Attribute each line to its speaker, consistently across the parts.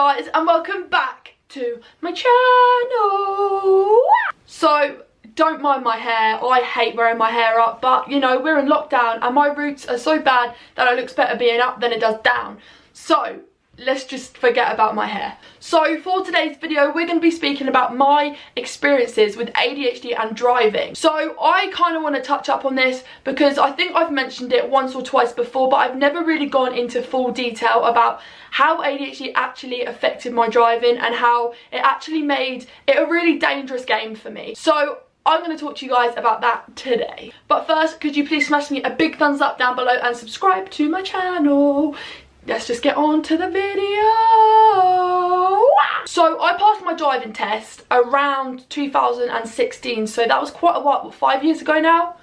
Speaker 1: guys, and welcome back to my channel. So don't mind my hair, I hate wearing my hair up, but you know, we're in lockdown and my roots are so bad that it looks better being up than it does down. So let's just forget about my hair. So for today's video, we're going to be speaking about my experiences with ADHD and driving. So I kind of want to touch up on this because I think I've mentioned it once or twice before, but I've never really gone into full detail about how ADHD actually affected my driving and how it actually made it a really dangerous game for me. So I'm going to talk to you guys about that today. But first, could you please smash me a big thumbs up down below and subscribe to my channel. Let's just get on to the video. So I passed my driving test around 2016, so that was quite a while, 5 years ago now.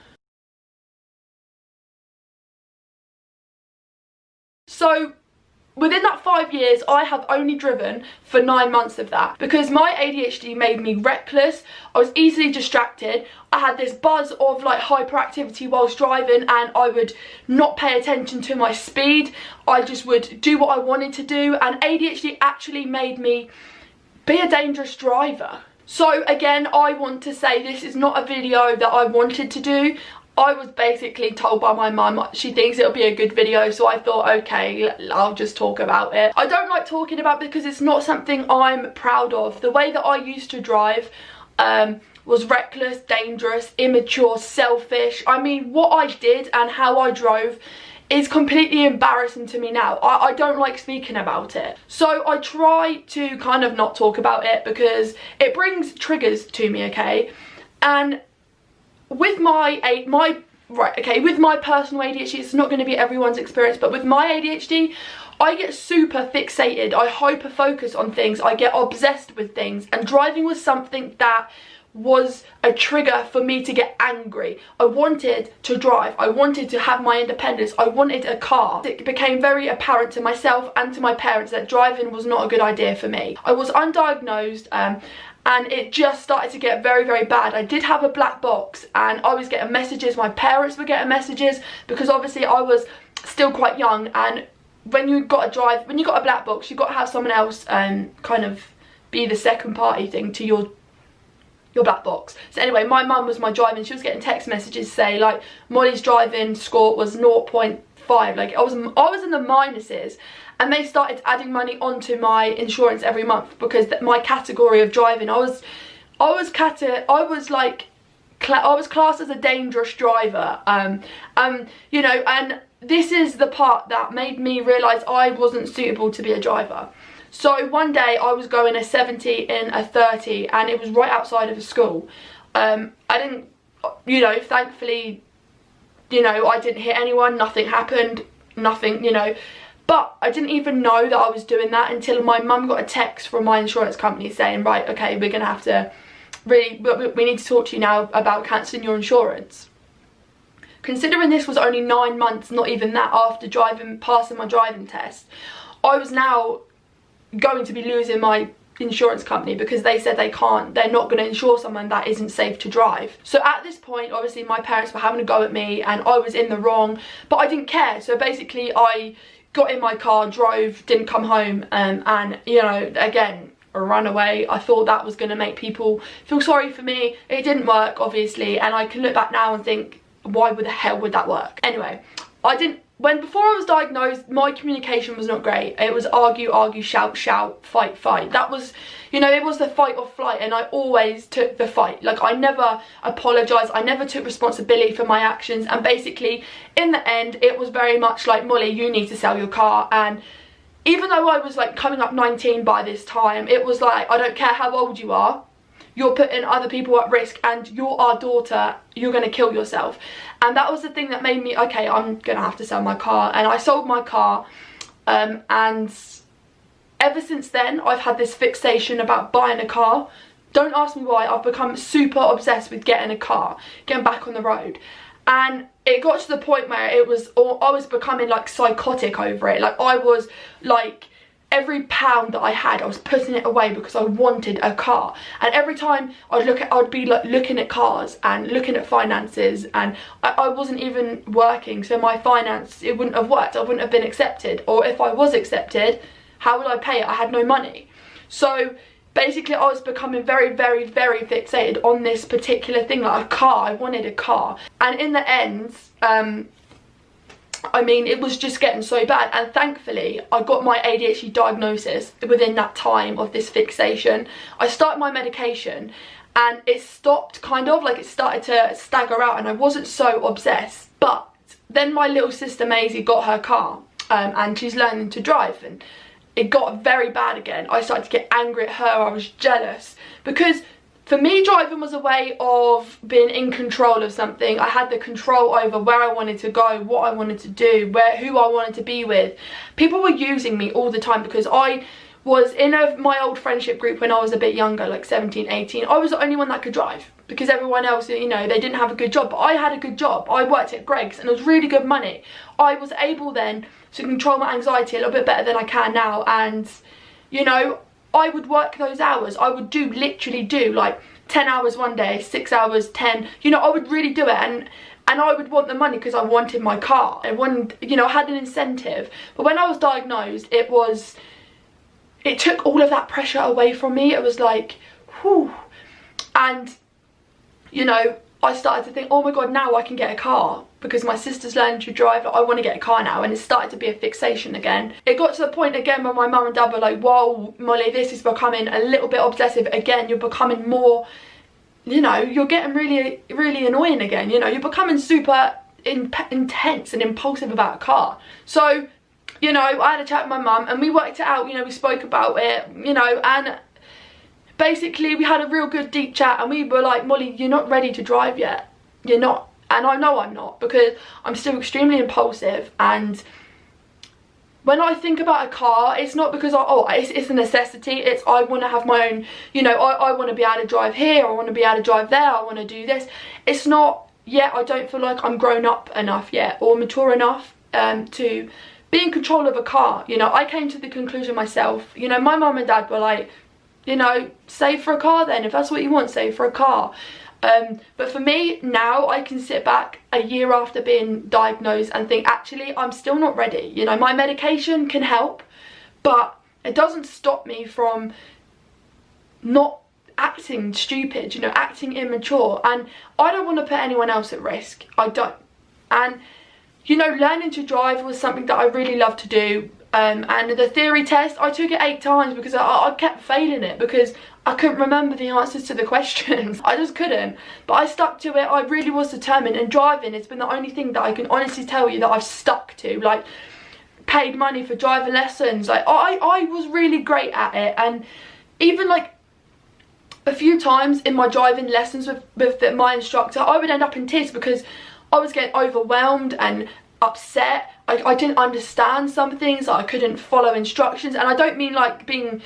Speaker 1: So within that 5 years, I have only driven for 9 months of that because my ADHD made me reckless. I was easily distracted. I had this buzz of like hyperactivity whilst driving, and I would not pay attention to my speed. I just would do what I wanted to do, and ADHD actually made me be a dangerous driver. So again, I want to say this is not a video that I wanted to do. I was basically told by my mum she thinks it'll be a good video, so I thought, okay, I'll just talk about it. I don't like talking about it because it's not something I'm proud of. The way that I used to drive was reckless, dangerous, immature, selfish. I mean, what I did and how I drove is completely embarrassing to me now. I don't like speaking about it. So I try to kind of not talk about it because it brings triggers to me, okay? And with my personal ADHD, it's not going to be everyone's experience, but with my ADHD, I get super fixated, I hyper focus on things, I get obsessed with things, and driving was something that was a trigger for me to get angry. I wanted to drive, I wanted to have my independence, I wanted a car. It became very apparent to myself and to my parents that driving was not a good idea for me. I was undiagnosed, and it just started to get very, very bad. I did have a black box and I was getting messages, my parents were getting messages, because obviously I was still quite young, and when you got a black box, you've got to have someone else kind of be the second party thing to your black box. So anyway, my mum was my driving, she was getting text messages say like Molly's driving score was 0.5, like I was in the minuses. And they started adding money onto my insurance every month because my category of driving, I was classed as a dangerous driver. You know, and this is the part that made me realise I wasn't suitable to be a driver. So one day I was going a 70 in a 30, and it was right outside of a school. I didn't, you know, thankfully, you know, I didn't hit anyone, nothing happened, nothing, you know. But I didn't even know that I was doing that until my mum got a text from my insurance company saying, right, okay, we're going to have to we need to talk to you now about cancelling your insurance. Considering this was only 9 months, not even that, after passing my driving test, I was now going to be losing my insurance company because they said they're not going to insure someone that isn't safe to drive. So at this point, obviously my parents were having a go at me and I was in the wrong, but I didn't care. So basically I got in my car, drove, didn't come home, and you know, again, a runaway. I thought that was going to make people feel sorry for me. It didn't work, obviously, and I can look back now and think, why the hell would that work? Anyway, before I was diagnosed, my communication was not great. It was argue, argue, shout, shout, fight, fight. That was, you know, it was the fight or flight, and I always took the fight. Like, I never apologised, I never took responsibility for my actions, and basically, in the end, it was very much like, Molly, you need to sell your car. And even though I was like coming up 19 by this time, it was like, I don't care how old you are, you're putting other people at risk, and you're our daughter, you're going to kill yourself. And that was the thing that made me, okay, I'm going to have to sell my car. And I sold my car, and ever since then I've had this fixation about buying a car. Don't ask me why. I've become super obsessed with getting a car, getting back on the road. And it got to the point where I was becoming like psychotic over it. Like, I was like, every pound that I had, I was putting it away because I wanted a car. And every time I'd be like looking at cars and looking at finances, and I wasn't even working, so my finance, it wouldn't have worked. I wouldn't have been accepted, or if I was accepted, How would I pay it? I had no money. So basically I was becoming very, very, very fixated on this particular thing, like a car. I wanted a car. And in the end, I mean, it was just getting so bad, and thankfully I got my ADHD diagnosis within that time of this fixation. I started my medication and it stopped, kind of, like it started to stagger out, and I wasn't so obsessed. But then my little sister Maisie got her car, and she's learning to drive, and it got very bad again. I started to get angry at her. I was jealous, because for me, driving was a way of being in control of something. I had the control over where I wanted to go, what I wanted to do, who I wanted to be with. People were using me all the time, because I was in my old friendship group when I was a bit younger, like 17, 18. I was the only one that could drive, because everyone else, you know, they didn't have a good job. But I had a good job. I worked at Greg's and it was really good money. I was able then to control my anxiety a little bit better than I can now. And, you know, I would work those hours. I would literally do like 10 hours one day, 6 hours, 10. You know, I would really do it. And I would want the money because I wanted my car. I wanted, you know, I had an incentive. But when I was diagnosed, it took all of that pressure away from me. It was like, whew. And, you know, I started to think, oh my God, now I can get a car because my sister's learning to drive. I want to get a car now. And it started to be a fixation again. It got to the point again where my mum and dad were like, whoa, Molly, this is becoming a little bit obsessive again. You're becoming more, you know, you're getting really, really annoying again. You know, you're becoming super intense and impulsive about a car. So, you know, I had a chat with my mum and we worked it out. You know, we spoke about it, you know, and basically we had a real good deep chat, and we were like, Molly, you're not ready to drive yet. You're not. And I know I'm not, because I'm still extremely impulsive. And when I think about a car, it's not because it's a necessity. It's I want to have my own, you know, I want to be able to drive here, I want to be able to drive there, I want to do this. It's not yet. I don't feel like I'm grown up enough yet, or mature enough to be in control of a car. You know, I came to the conclusion myself. You know, my mum and dad were like, you know, save for a car then. If that's what you want, save for a car. But for me, now I can sit back a year after being diagnosed and think, actually, I'm still not ready. You know, my medication can help, but it doesn't stop me from not acting stupid, you know, acting immature. And I don't want to put anyone else at risk. I don't. And, you know, learning to drive was something that I really love to do. And the theory test, I took it 8 times because I kept failing it because I couldn't remember the answers to the questions. I just couldn't. But I stuck to it. I really was determined. And driving has been the only thing that I can honestly tell you that I've stuck to. Like, paid money for driving lessons. Like, I was really great at it. And even like a few times in my driving lessons with my instructor, I would end up in tears because I was getting overwhelmed and upset. I didn't understand some things. I couldn't follow instructions, and I don't mean like being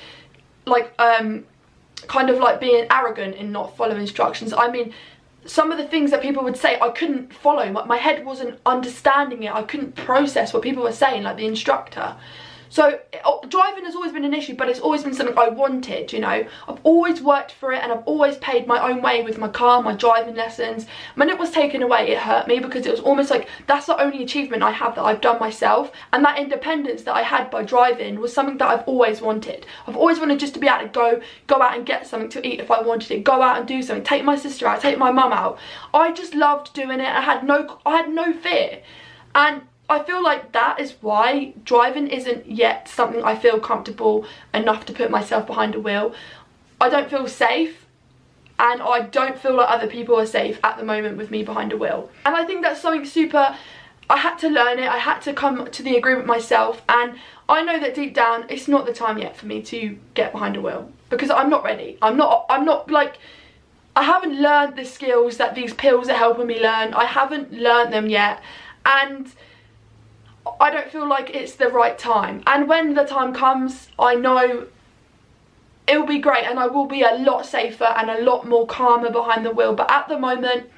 Speaker 1: like kind of like being arrogant in not following instructions. I mean some of the things that people would say I couldn't follow. My head wasn't understanding it. I couldn't process what people were saying, like the instructor. So driving has always been an issue, but it's always been something I wanted, you know. I've always worked for it, and I've always paid my own way with my car, my driving lessons. When it was taken away, it hurt me because it was almost like that's the only achievement I have that I've done myself. And that independence that I had by driving was something that I've always wanted. I've always wanted just to be able to go out and get something to eat if I wanted it, go out and do something, take my sister out, take my mum out. I just loved doing it. I had no fear. And I feel like that is why driving isn't yet something I feel comfortable enough to put myself behind a wheel. I don't feel safe, and I don't feel like other people are safe at the moment with me behind a wheel. And I think that's something super, I had to learn it, I had to come to the agreement myself, and I know that deep down it's not the time yet for me to get behind a wheel because I'm not ready. I'm not like, I haven't learned the skills that these pills are helping me learn. I haven't learned them yet, and I don't feel like it's the right time. And when the time comes, I know it will be great and I will be a lot safer and a lot more calmer behind the wheel. But at the moment,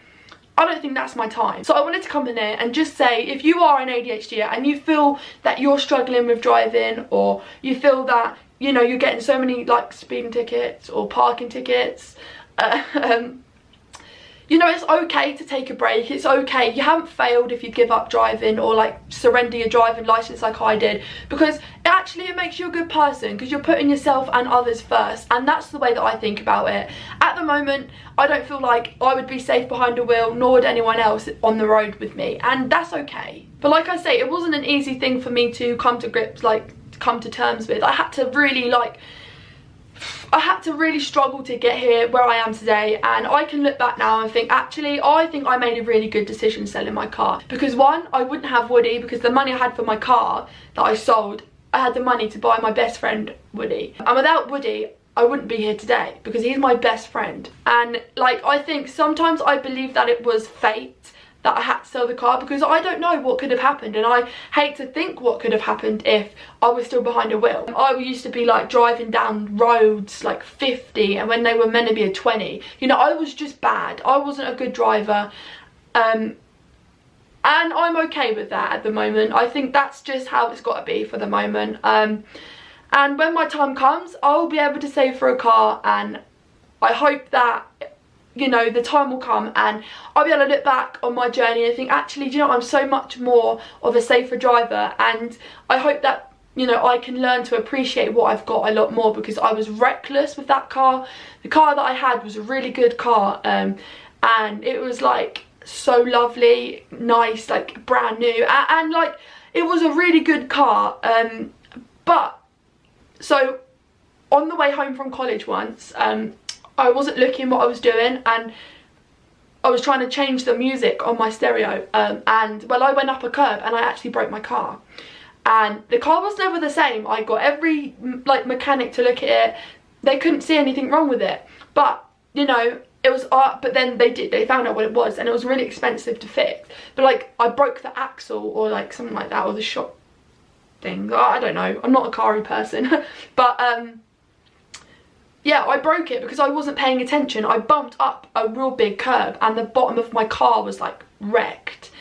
Speaker 1: I don't think that's my time. So I wanted to come in here and just say, if you are an ADHD and you feel that you're struggling with driving, or you feel that, you know, you're getting so many like speeding tickets or parking tickets, you know, it's okay to take a break. It's okay. You haven't failed if you give up driving or like surrender your driving license like I did, because it makes you a good person, because you're putting yourself and others first, and that's the way that I think about it. At the moment, I don't feel like I would be safe behind a wheel, nor would anyone else on the road with me, and that's okay. But like I say, it wasn't an easy thing for me to come to grips, like come to terms with. I had to really struggle to get here where I am today, and I can look back now and think, actually, I think I made a really good decision selling my car, because one, I wouldn't have Woody, because the money I had for my car that I sold, I had the money to buy my best friend Woody, and without Woody I wouldn't be here today, because he's my best friend. And like, I think sometimes I believe that it was fate that I had to sell the car, because I don't know what could have happened, and I hate to think what could have happened if I was still behind a wheel. I used to be like driving down roads like 50, and when they were meant to be a 20, you know, I was just bad. I wasn't a good driver, and I'm okay with that at the moment. I think that's just how it's got to be for the moment, and when my time comes, I'll be able to save for a car, and I hope that, you know, the time will come and I'll be able to look back on my journey and think, actually, do you know, I'm so much more of a safer driver, and I hope that, you know, I can learn to appreciate what I've got a lot more, because I was reckless with that car. The car that I had was a really good car, and it was like so lovely, nice, like brand new, and like it was a really good car. But so on the way home from college once, I wasn't looking what I was doing, and I was trying to change the music on my stereo, and well, I went up a curb and I actually broke my car, and the car was never the same. I got every like mechanic to look at it, they couldn't see anything wrong with it, but you know, it was but then they found out what it was, and it was really expensive to fix. But like, I broke the axle or like something like that, or the shock thing, I don't know, I'm not a car-y person. But yeah, I broke it because I wasn't paying attention. I bumped up a real big curb and the bottom of my car was like wrecked.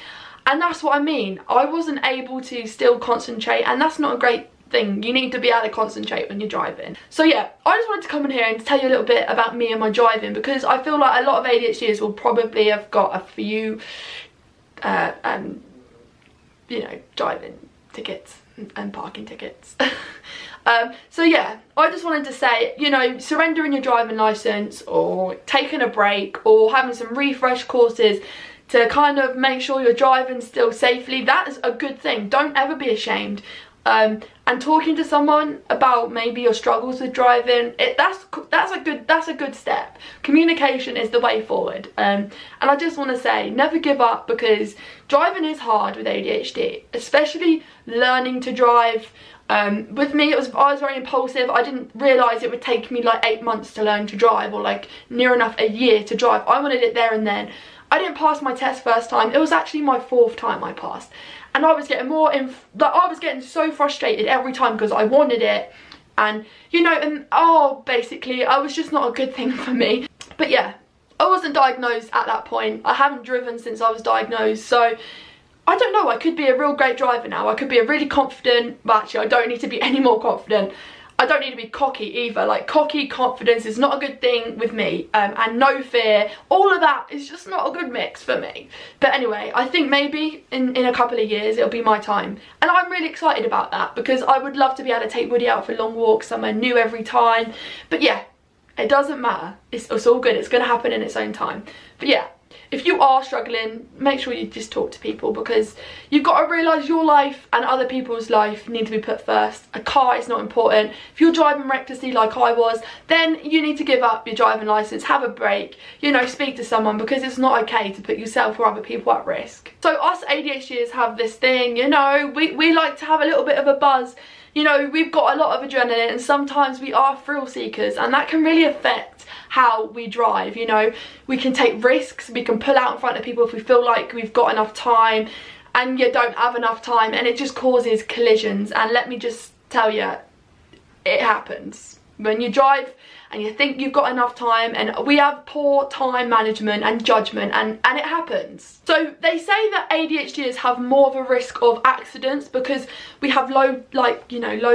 Speaker 1: And that's what I mean. I wasn't able to still concentrate, and that's not a great thing. You need to be able to concentrate when you're driving. So yeah, I just wanted to come in here and tell you a little bit about me and my driving, because I feel like a lot of ADHDers will probably have got a few, you know, driving tickets and parking tickets. So yeah, I just wanted to say, you know, surrendering your driving license or taking a break or having some refresh courses to kind of make sure you're driving still safely, that is a good thing. Don't ever be ashamed. And talking to someone about maybe your struggles with driving, that's a good step. Communication is the way forward. And I just want to say, never give up, because driving is hard with ADHD, especially learning to drive. With me, I was very impulsive. I didn't realise it would take me like 8 months to learn to drive, or like near enough a year to drive. I wanted it there and then. I didn't pass my test first time. It was actually my 4th time I passed, and I was getting I was getting so frustrated every time because I wanted it, and you know, and basically I was just not a good thing for me. But yeah, I wasn't diagnosed at that point. I haven't driven since I was diagnosed, so I don't know, I could be a real great driver now. I could be a really confident, well actually I don't need to be any more confident. I don't need to be cocky either. Like, cocky confidence is not a good thing with me, and no fear, all of that is just not a good mix for me. But anyway, I think maybe in a couple of years it'll be my time, and I'm really excited about that, because I would love to be able to take Woody out for long walks somewhere new every time. But yeah, it doesn't matter, it's all good, it's going to happen in its own time. But yeah, if you are struggling, make sure you just talk to people, because you've got to realise your life and other people's life need to be put first. A car is not important. If you're driving recklessly like I was, then you need to give up your driving licence, have a break, you know, speak to someone, because it's not okay to put yourself or other people at risk. So us ADHDers have this thing, you know, we like to have a little bit of a buzz. You know, we've got a lot of adrenaline, and sometimes we are thrill seekers, and that can really affect how we drive. You know, we can take risks, we can pull out in front of people if we feel like we've got enough time, and you don't have enough time, and it just causes collisions. And let me just tell you, it happens. When you drive and you think you've got enough time, and we have poor time management and judgment, and it happens. So they say that ADHDers have more of a risk of accidents because we have low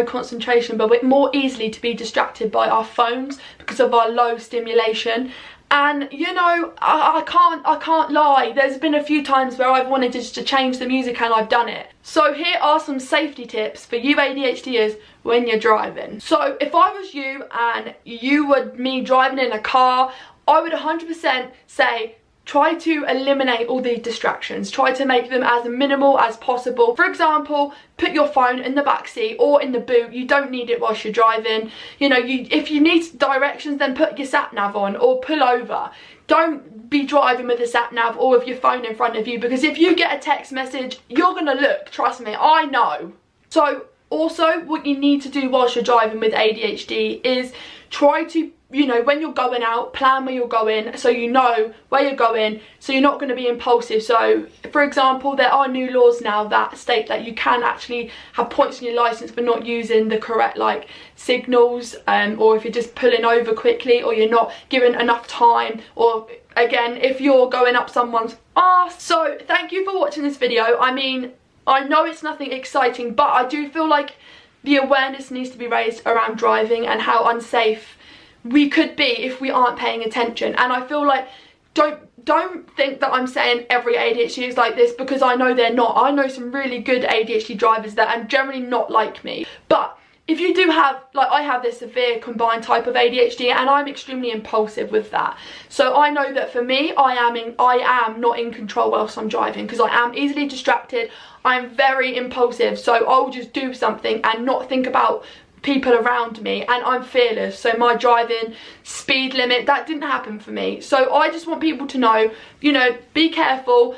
Speaker 1: concentration, but we're more easily to be distracted by our phones because of our low stimulation. And you know, I can't lie, there's been a few times where I've wanted just to change the music and I've done it. So here are some safety tips for you ADHDers when you're driving. So if I was you and you were me driving in a car, I would 100% say try to eliminate all these distractions. Try to make them as minimal as possible. For example, put your phone in the back seat or in the boot. You don't need it whilst you're driving. You know, if you need directions, then put your sat nav on or pull over. Don't be driving with a sat nav or with your phone in front of you, because if you get a text message, you're gonna look, trust me, I know. So also what you need to do whilst you're driving with ADHD is try to, you know, when you're going out, plan where you're going so you know where you're going, so you're not going to be impulsive. So for example, there are new laws now that state that you can actually have points on your license for not using the correct like signals, or if you're just pulling over quickly, or you're not given enough time, or again if you're going up someone's arse. So thank you for watching this video. I mean, I know it's nothing exciting, but I do feel like the awareness needs to be raised around driving and how unsafe we could be if we aren't paying attention. And I feel like don't think that I'm saying every ADHD is like this, because I know they're not. I know some really good ADHD drivers that are generally not like me. But if you do have, like I have this severe combined type of ADHD, and I'm extremely impulsive with that. So I know that for me, I am not in control whilst I'm driving, because I am easily distracted. I'm very impulsive, so I'll just do something and not think about people around me, and I'm fearless. So my driving speed limit, that didn't happen for me. So I just want people to know, you know, be careful,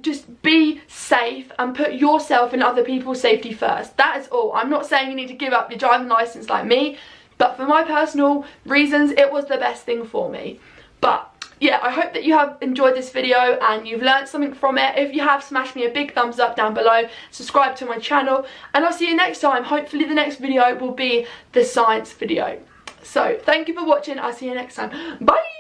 Speaker 1: just be safe and put yourself and other people's safety first. That is all. I'm not saying you need to give up your driving license like me, but for my personal reasons, it was the best thing for me. But yeah, I hope that you have enjoyed this video and you've learned something from it. If you have, smash me a big thumbs up down below, subscribe to my channel, and I'll see you next time. Hopefully the next video will be the science video. So thank you for watching. I'll see you next time. Bye.